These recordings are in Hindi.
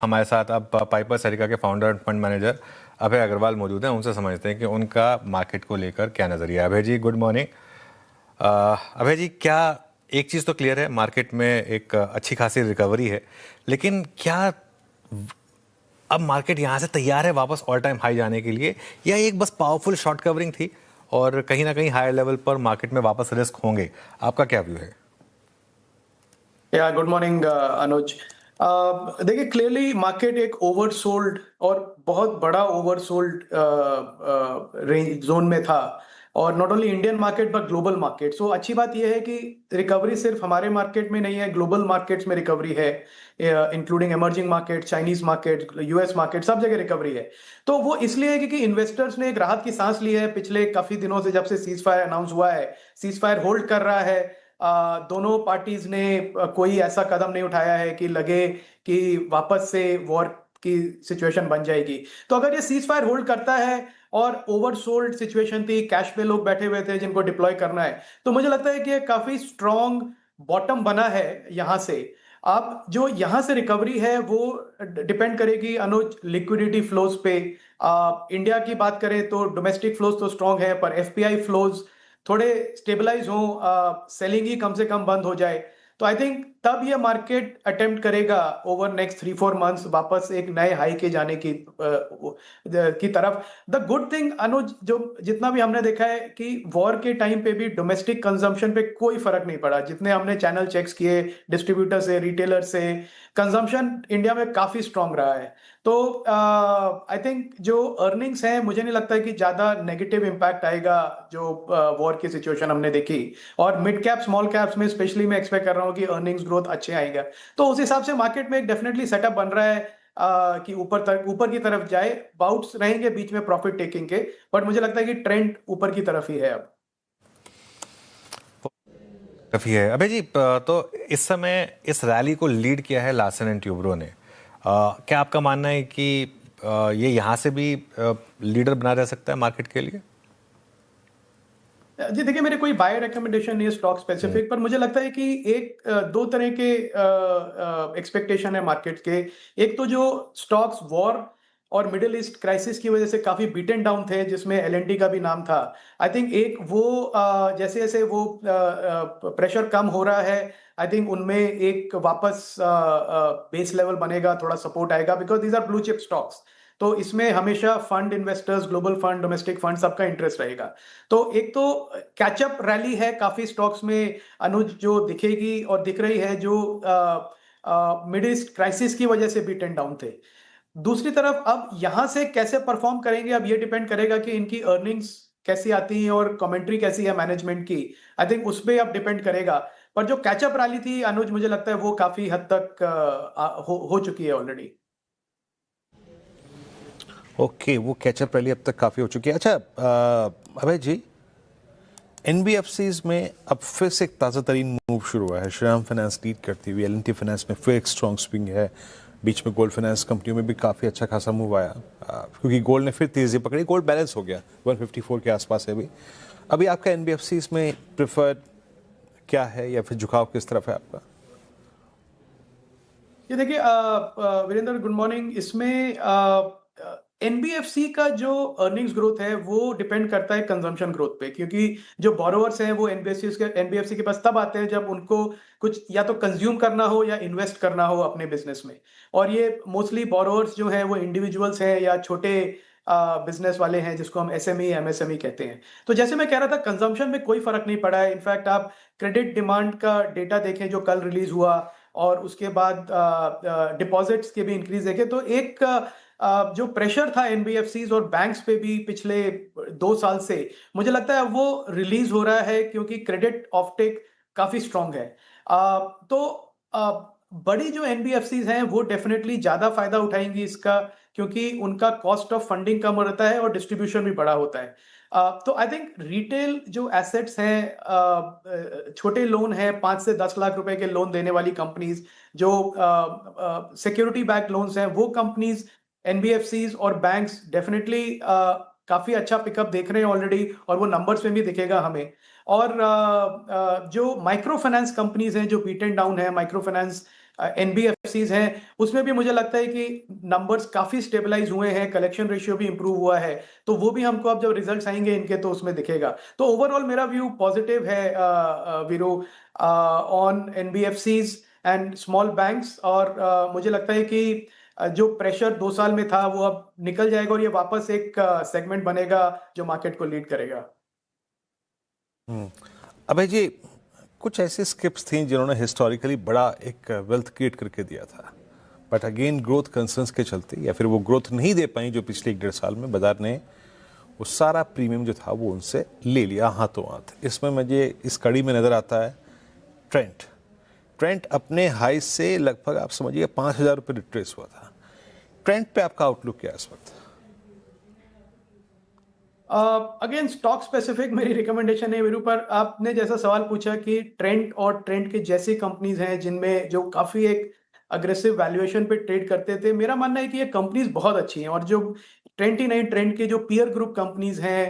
हमारे साथ अब पाइपर सरिका के फाउंडर एंड फंड मैनेजर अभय अग्रवाल मौजूद हैं। उनसे समझते हैं कि उनका मार्केट को लेकर क्या नज़रिया है। अभय जी, गुड मॉर्निंग। अभय जी, क्या एक चीज़ तो क्लियर है, मार्केट में एक अच्छी खासी रिकवरी है, लेकिन क्या अब मार्केट यहाँ से तैयार है वापस ऑल टाइम हाई जाने के लिए, या एक बस पावरफुल शॉर्ट कवरिंग थी और कहीं ना कहीं हायर लेवल पर मार्केट में वापस रिस्क होंगे? आपका क्या व्यू है? या गुड मॉर्निंग अनुज। देखिए, क्लियरली मार्केट एक ओवरसोल्ड और बहुत बड़ा ओवरसोल्ड रेंज जोन में था, और not only Indian market but global market. So अच्छी बात यह है कि रिकवरी सिर्फ हमारे मार्केट में नहीं है, ग्लोबल मार्केट्स में रिकवरी है, including emerging market, Chinese market, US market, सब जगह रिकवरी है। तो वो इसलिए है क्योंकि इन्वेस्टर्स ने एक राहत की सांस ली है पिछले काफी दिनों से, जब से सीज फायर अनाउंस हुआ है। सीज फायर होल्ड कर रहा है। दोनों पार्टीज ने कोई ऐसा कदम नहीं उठाया है कि लगे कि वापस से वॉर की सिचुएशन बन जाएगी। तो अगर ये सीज फायर होल्ड करता है, और ओवरसोल्ड सिचुएशन थी, कैश पे लोग बैठे हुए थे जिनको डिप्लॉय करना है, तो मुझे लगता है कि ये काफी स्ट्रॉन्ग बॉटम बना है यहां से। अब जो यहां से रिकवरी है वो डिपेंड करेगी अनुज लिक्विडिटी फ्लोज पे। इंडिया की बात करें तो डोमेस्टिक फ्लोज तो स्ट्रांग है, पर एफपीआई फ्लोज थोड़े स्टेबलाइज हो, सेलिंग ही कम से कम बंद हो जाए, तो आई थिंक तब ये मार्केट अटेम्प्ट करेगा ओवर नेक्स्ट 3-4 मंथ्स वापस एक नए हाई के जाने की तरफ। द गुड थिंग अनुज, जो जितना भी हमने देखा है कि वॉर के टाइम पे भी डोमेस्टिक कंजम्पशन पे कोई फर्क नहीं पड़ा। जितने हमने चैनल चेक्स किए डिस्ट्रीब्यूटर से, रिटेलर से, कंजम्पशन इंडिया में काफी स्ट्रांग रहा है। तो आई थिंक जो अर्निंग्स हैं, मुझे नहीं लगता है कि ज्यादा नेगेटिव इंपैक्ट आएगा जो वॉर की सिचुएशन हमने देखी। और मिड कैप स्मॉल कैप्स में स्पेशली मैं एक्सपेक्ट कर रहा हूँ कि अर्निंग्स ग्रोथ अच्छे आएगा। तो उस हिसाब से मार्केट में एक डेफिनेटली सेटअप बन रहा है कि ऊपर की तरफ जाए। बाउट्स रहेंगे बीच में प्रॉफिट टेकिंग के, बट मुझे लगता है कि ट्रेंड ऊपर की तरफ ही है अब। काफी है अभय जी। तो इस समय इस रैली को लीड किया है लार्सन एंड ट्यूब्रो ने। क्या आपका मानना है कि ये यहाँ से भी लीडर बना रह सकता है मार्केट के लिए? जी देखिए, मेरे कोई बाय रिकमेंडेशन नहीं है स्टॉक स्पेसिफिक, पर मुझे लगता है कि दो तरह के एक्सपेक्टेशन है मार्केट के। एक तो जो स्टॉक्स वॉर और मिडिल ईस्ट क्राइसिस की वजह से काफी बीटन डाउन थे, जिसमें एलएनटी का भी नाम था। आई थिंक एक वो जैसे जैसे वो प्रेशर कम हो रहा है, आई थिंक उनमें एक वापस बेस लेवल बनेगा, थोड़ा सपोर्ट आएगा, because these are blue chip stocks. तो इसमें हमेशा fund investors, global fund, domestic fund, सबका इंटरेस्ट रहेगा। तो एक तो कैचअप रैली है काफी स्टॉक्स में अनुज, जो दिखेगी और दिख रही है, जो मिडिल ईस्ट क्राइसिस की वजह से बीटन डाउन थे। दूसरी तरफ अब यहां से कैसे परफॉर्म करेंगे, अब ये डिपेंड करेगा कि इनकी अर्निंग्स कैसी आती हैं और कमेंट्री कैसी है मैनेजमेंट की। आई थिंक उस पर अब डिपेंड करेगा। पर जो कैचअप रैली थी अनुज, मुझे लगता है वो काफी हद तक हो चुकी है ऑलरेडी। ओके, वो कैचअप रैली अब तक काफ़ी हो चुकी है। अच्छा अभय जी, एनबीएफसीज में अब फिर से एक ताज़ा तरीन मूव शुरू हुआ है। श्रीराम फाइनेंस लीड करती हुई एल&टी फाइनेंस में फिर एक स्ट्रॉन्ग स्विंग है। बीच में गोल्ड फाइनेंस कंपनियों में भी काफ़ी अच्छा खासा मूव आया, क्योंकि गोल्ड ने फिर तेज़ी पकड़ी। गोल्ड बैलेंस हो गया, 154 के आसपास है अभी। अभी आपका एनबीएफसीज में प्रिफर्ड क्या है, या फिर झुकाव किस तरफ है आपका? ये देखिए वीरेंद्र, गुड मॉर्निंग। इसमें एनबीएफसी का जो अर्निंग्स ग्रोथ है वो डिपेंड करता है कंजम्पशन ग्रोथ पे, क्योंकि जो बोरोवर्स हैं वो एनबीएफसी के पास तब आते हैं जब उनको कुछ या तो कंज्यूम करना हो या इन्वेस्ट करना हो अपने बिजनेस में। और ये मोस्टली बोरोवर्स जो हैं वो इंडिविजुअल्स हैं या छोटे बिजनेस वाले हैं, जिसको हम एसएमई एमएसएमई कहते हैं। तो जैसे मैं कह रहा था, कंजम्पशन में कोई फर्क नहीं पड़ा है। इनफैक्ट आप क्रेडिट डिमांड का डेटा देखें जो कल रिलीज हुआ, और उसके बाद डिपॉजिट्स के भी इंक्रीज देखे, तो एक जो प्रेशर था एनबीएफसीज और बैंक्स पे भी पिछले 2 साल से, मुझे लगता है वो रिलीज हो रहा है, क्योंकि क्रेडिट ऑफटेक काफी स्ट्रांग है। तो बड़ी जो एनबीएफसीज हैं वो डेफिनेटली ज्यादा फायदा उठाएंगी इसका, क्योंकि उनका कॉस्ट ऑफ फंडिंग कम रहता है और डिस्ट्रीब्यूशन भी बड़ा होता है। तो आई थिंक रिटेल जो एसेट्स हैं, छोटे लोन हैं, 5 से 10 लाख रुपए के लोन देने वाली कंपनीज, जो सिक्योरिटी बैक लोन्स हैं, वो कंपनीज, एनबीएफसीज और बैंक्स डेफिनेटली काफी अच्छा पिकअप देख रहे हैं ऑलरेडी, और वो नंबर्स में भी दिखेगा हमें। और जो माइक्रो फाइनेंस कंपनीज हैं जो बीटन डाउन है, माइक्रो फाइनेंस एनबीएफसीज हैं, उसमें भी मुझे लगता है कि नंबर्स काफी स्टेबलाइज हुए हैं, कलेक्शन रेशियो भी इंप्रूव हुआ है, तो वो भी हमको अब जब रिजल्ट्स आएंगे इनके तो उसमें दिखेगा। तो ओवरऑल मेरा व्यू पॉजिटिव है Veeru, on NBFCs and small banks, और मुझे लगता है कि जो प्रेशर 2 साल में था वो अब निकल जाएगा और ये वापस एक सेगमेंट बनेगा जो मार्केट को लीड करेगा। अभय जी, कुछ ऐसी स्क्रिप्ट्स थी जिन्होंने हिस्टोरिकली बड़ा एक वेल्थ क्रिएट करके दिया था, बट अगेन ग्रोथ कंसर्न्स के चलते या फिर वो ग्रोथ नहीं दे पाई जो पिछले 1-1.5 साल में बाजार ने वो सारा प्रीमियम जो था वो उनसे ले लिया हाथों हाथ। इसमें मुझे इस कड़ी में नजर आता है ट्रेंट। ट्रेंट अपने हाई से लगभग आप समझिए 5,000 रुपये रिट्रेस हुआ था। ट्रेंट पे आपका आउटलुक क्या है इस वक्त? अगेन स्टॉक स्पेसिफिक मेरी रिकमेंडेशन है वीरू, पर आपने जैसा सवाल पूछा कि ट्रेंड और ट्रेंड के जैसी कंपनीज हैं जिनमें जो काफी एक अग्रेसिव वैल्यूएशन पे ट्रेड करते थे, मेरा मानना है कि ये कंपनीज बहुत अच्छी हैं। और जो 29 ट्रेंड के जो पीयर ग्रुप कंपनीज हैं,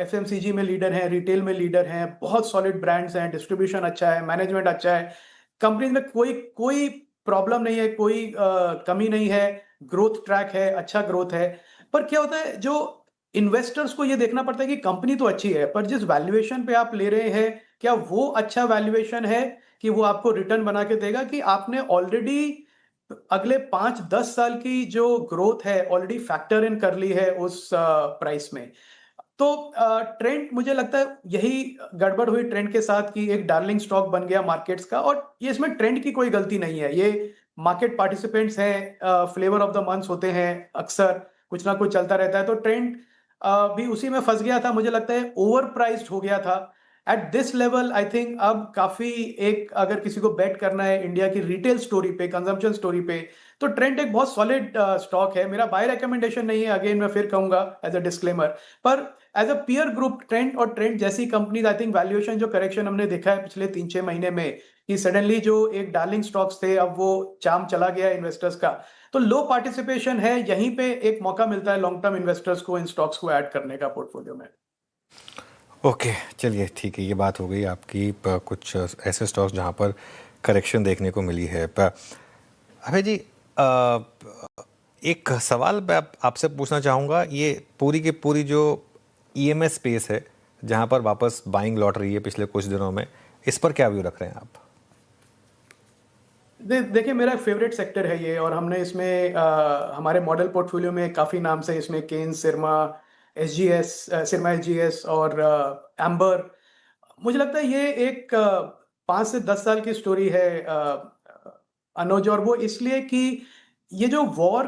एफएमसीजी में लीडर हैं, रिटेल में लीडर हैं, बहुत सॉलिड ब्रांड्स हैं, डिस्ट्रीब्यूशन अच्छा है, मैनेजमेंट अच्छा है, कंपनीज में कोई कोई प्रॉब्लम नहीं है, कोई कमी नहीं है, ग्रोथ ट्रैक है, अच्छा ग्रोथ है। पर क्या होता है, जो इन्वेस्टर्स को ये देखना पड़ता है कि कंपनी तो अच्छी है, पर जिस वैल्यूएशन पे आप ले रहे हैं, क्या वो अच्छा वैल्यूएशन है कि वो आपको रिटर्न बना के देगा, कि आपने ऑलरेडी अगले 5-10 साल की जो ग्रोथ है ऑलरेडी फैक्टर इन कर ली है उस प्राइस में। तो ट्रेंड मुझे लगता है यही गड़बड़ हुई ट्रेंड के साथ कि एक डार्लिंग स्टॉक बन गया मार्केट्स का, और ये इसमें ट्रेंड की कोई गलती नहीं है, ये मार्केट पार्टिसिपेंट्स हैं, फ्लेवर ऑफ द मंथ होते हैं, अक्सर कुछ ना कुछ चलता रहता है। तो ट्रेंड भी उसी में फंस गया था, मुझे लगता है ओवर प्राइस्ड हो गया था at this level. I think अब काफी एक, अगर किसी को बेट करना है इंडिया की रिटेल स्टोरी पे, कंजम्पशन स्टोरी पे, तो ट्रेंड एक बहुत सॉलिड स्टॉक है। मेरा बाय रिकमेंडेशन नहीं है, अगेन मैं फिर कहूंगा एज अ डिस्क्लेमर, पर as a peer group trend और ट्रेंड जैसी कंपनीज, आई थिंक वैल्यूएशन जो करेक्शन हमने देखा है पिछले 3-6 महीने में, कि सडनली जो एक डार्लिंग स्टॉक्स थे अब वो चाम चला गया इन्वेस्टर्स का, तो लो पार्टिसिपेशन है, यहीं पे एक मौका मिलता है लॉन्ग टर्म इन्वेस्टर्स को इन स्टॉक्स को ऐड करने का पोर्टफोलियो में। ओके, चलिए ठीक है, ये बात हो गई आपकी कुछ ऐसे स्टॉक्स जहाँ पर करेक्शन देखने को मिली है। अभय जी, एक सवाल मैं आपसे पूछना चाहूँगा, ये पूरी की पूरी जो ईएमएस स्पेस है जहाँ पर वापस बाइंग लौट रही है पिछले कुछ दिनों में, इस पर क्या व्यू रख रहे हैं आप? देखिए, मेरा फेवरेट सेक्टर है ये, और हमने इसमें हमारे मॉडल पोर्टफोलियो में काफी नाम से इसमें केन्स, सिरमा, एसजीएस, सिरमा एसजीएस और एम्बर। मुझे लगता है ये एक 5 से 10 साल की स्टोरी है अनुज, और वो इसलिए कि ये जो वॉर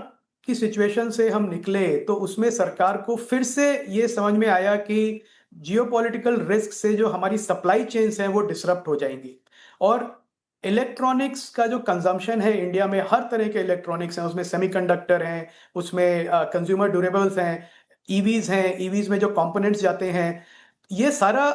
की सिचुएशन से हम निकले तो उसमें सरकार को फिर से ये समझ में आया कि जियोपॉलिटिकल रिस्क से जो हमारी सप्लाई चेन्स हैं वो डिसरप्ट हो जाएंगी, और इलेक्ट्रॉनिक्स का जो कंजम्पशन है इंडिया में, हर तरह के इलेक्ट्रॉनिक्स हैं, उसमें सेमीकंडक्टर हैं, उसमें कंज्यूमर ड्यूरेबल्स हैं, ईवीज हैं, ईवीज में जो कंपोनेंट्स जाते हैं, ये सारा,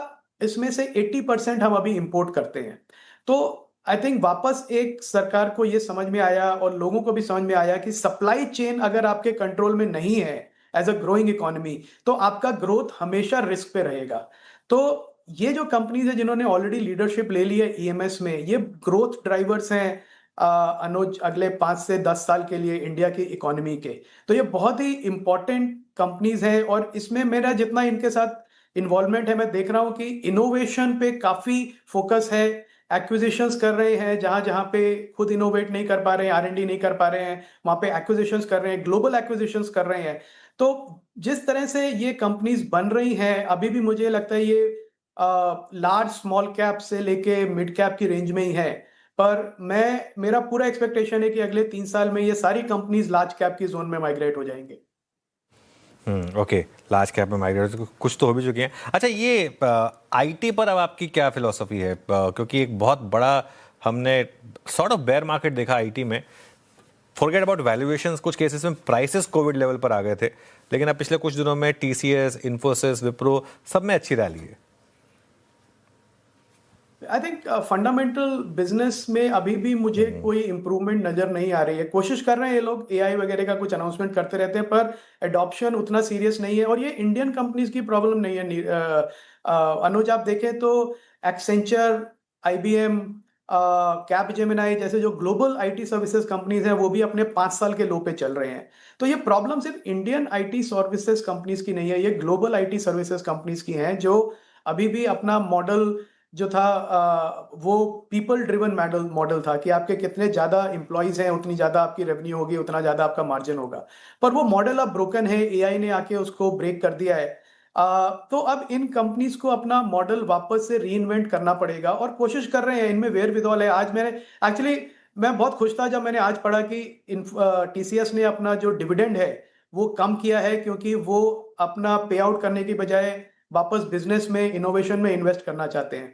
इसमें से 80% हम अभी इंपोर्ट करते हैं। तो आई थिंक वापस एक सरकार को ये समझ में आया और लोगों को भी समझ में आया कि सप्लाई चेन अगर आपके कंट्रोल में नहीं है एज अ ग्रोइंग इकोनॉमी, तो आपका ग्रोथ हमेशा रिस्क पे रहेगा। तो ये जो कंपनीज है जिन्होंने ऑलरेडी लीडरशिप ले ली है ईएमएस में, ये ग्रोथ ड्राइवर्स हैं अनुज, अगले 5 से 10 साल के लिए इंडिया की इकोनॉमी के। तो ये बहुत ही इंपॉर्टेंट कंपनीज हैं, और इसमें मेरा जितना इनके साथ इन्वॉल्वमेंट है, मैं देख रहा हूं कि इनोवेशन पे काफी फोकस है, एक्विजिशंस कर रहे हैं, जहां जहां पे खुद इनोवेट नहीं कर पा रहे हैं, आरएनडी नहीं कर पा रहे हैं, वहां पे एक्विजिशंस कर रहे हैं, ग्लोबल एक्विजिशंस कर रहे हैं। तो जिस तरह से ये कंपनीज बन रही हैं, अभी भी मुझे लगता है ये लार्ज स्मॉल कैप से लेके मिड कैप की रेंज में ही है, पर मेरा पूरा एक्सपेक्टेशन है कि अगले 3 साल में ये सारी कंपनीज लार्ज कैप की जोन में माइग्रेट हो जाएंगे। ओके, लार्ज कैप में माइग्रेट कुछ तो हो भी चुकी हैं। अच्छा, ये आईटी पर अब आपकी क्या फिलॉसफी है? क्योंकि एक बहुत बड़ा हमने सॉर्ट ऑफ बेयर मार्केट देखा आईटी में। फॉरगेट अबाउट वैल्यूएशंस, कुछ केसेस में प्राइसेस कोविड लेवल पर आ गए थे, लेकिन अब पिछले कुछ दिनों में टीसीएस, इन्फोसिस, विप्रो सब में अच्छी रैली है। आई थिंक फंडामेंटल बिजनेस में अभी भी मुझे कोई इंप्रूवमेंट नजर नहीं आ रही है। कोशिश कर रहे हैं ये लोग, एआई वगैरह का कुछ अनाउंसमेंट करते रहते हैं, पर एडॉप्शन उतना सीरियस नहीं है, और ये इंडियन कंपनीज की प्रॉब्लम नहीं है। अनुज, आप देखें तो एक्सेंचर, आईबीएम, कैप जेमिनाई जैसे जो ग्लोबल आईटी सर्विसेज कंपनीज हैं वो भी अपने 5 साल के लो पे चल रहे हैं। तो ये प्रॉब्लम सिर्फ इंडियन आईटी सर्विसेज कंपनीज की नहीं है, ये ग्लोबल आईटी सर्विसेज कंपनीज की हैं जो अभी भी अपना मॉडल जो था वो पीपल ड्रिवन मॉडल था कि आपके कितने ज़्यादा एम्प्लॉयज़ हैं उतनी ज़्यादा आपकी रेवेन्यू होगी, उतना ज़्यादा आपका मार्जिन होगा। पर वो मॉडल अब ब्रोकन है, एआई ने आके उसको ब्रेक कर दिया है। तो अब इन कंपनीज को अपना मॉडल वापस से रीइन्वेंट करना पड़ेगा और कोशिश कर रहे हैं, इनमें वेयर-विदॉल है। आज मैंने एक्चुअली मैं बहुत खुश था जब मैंने आज पढ़ा कि टीसीएस ने अपना जो डिविडेंड है वो कम किया है क्योंकि वो अपना पे आउट करने की बजाय वापस बिजनेस में, इनोवेशन में इन्वेस्ट करना चाहते हैं।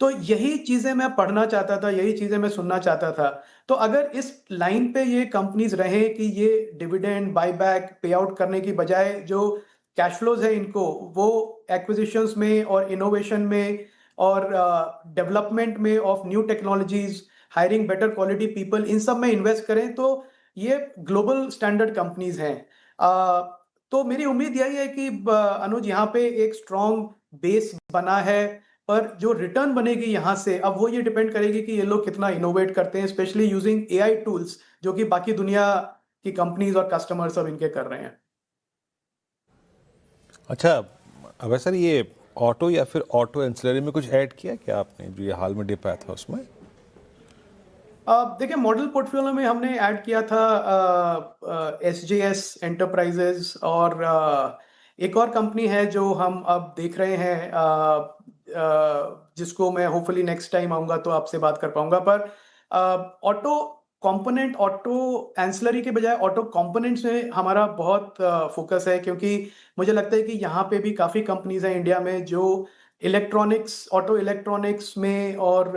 तो यही चीजें मैं पढ़ना चाहता था, यही चीजें मैं सुनना चाहता था। तो अगर इस लाइन पे ये कंपनीज रहें कि ये डिविडेंड, बायबैक, पे आउट करने की बजाय जो कैश फ्लोज है इनको वो एक्विजिशंस में और इनोवेशन में और डेवलपमेंट में of new technologies, hiring better quality people, इन सब में इन्वेस्ट करें तो ये ग्लोबल स्टैंडर्ड कंपनीज हैं। तो मेरी उम्मीद यही है कि अनुज यहाँ पे एक स्ट्रॉन्ग बेस बना है, पर जो रिटर्न बनेगी यहाँ से अब वो ये डिपेंड करेगी कि ये लोग कितना इनोवेट करते हैं, स्पेशली यूजिंग एआई टूल्स जो कि बाकी दुनिया की कंपनीज और कस्टमर्स अब इनके कर रहे हैं। अच्छा, अब सर ये ऑटो या फिर ऑटो एंसिलरी में कुछ ऐड किया क्या आपने जो ये हाल में डिप आया था उसमें? देखिए मॉडल पोर्टफोलियो में हमने ऐड किया था एसजेएस एंटरप्राइजेज और एक और कंपनी है जो हम अब देख रहे हैं, जिसको मैं होपफुली नेक्स्ट टाइम आऊंगा तो आपसे बात कर पाऊंगा। पर ऑटो कंपोनेंट, ऑटो एंसिलरी के बजाय ऑटो कंपोनेंट्स में हमारा बहुत फोकस है क्योंकि मुझे लगता है कि यहाँ पे भी काफ़ी कंपनीज हैं इंडिया में जो इलेक्ट्रॉनिक्स, ऑटो इलेक्ट्रॉनिक्स में और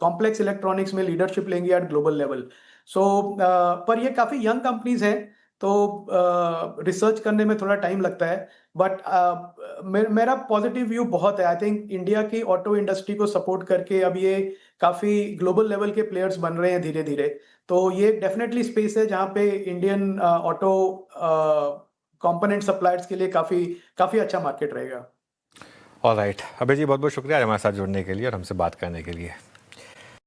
कॉम्प्लेक्स इलेक्ट्रॉनिक्स में लीडरशिप लेंगे एट ग्लोबल लेवल। सो पर ये काफ़ी यंग कंपनीज हैं तो रिसर्च करने में थोड़ा टाइम लगता है। बट मेरा पॉजिटिव व्यू बहुत है। आई थिंक इंडिया की ऑटो इंडस्ट्री को सपोर्ट करके अब ये काफ़ी ग्लोबल लेवल के प्लेयर्स बन रहे हैं धीरे धीरे। तो ये डेफिनेटली स्पेस है जहाँ पे इंडियन ऑटो कंपोनेंट सप्लायर्स के लिए काफ़ी काफ़ी अच्छा मार्केट रहेगा। ऑलराइट, अभय जी बहुत बहुत शुक्रिया हमारे साथ जुड़ने के लिए और हमसे बात करने के लिए।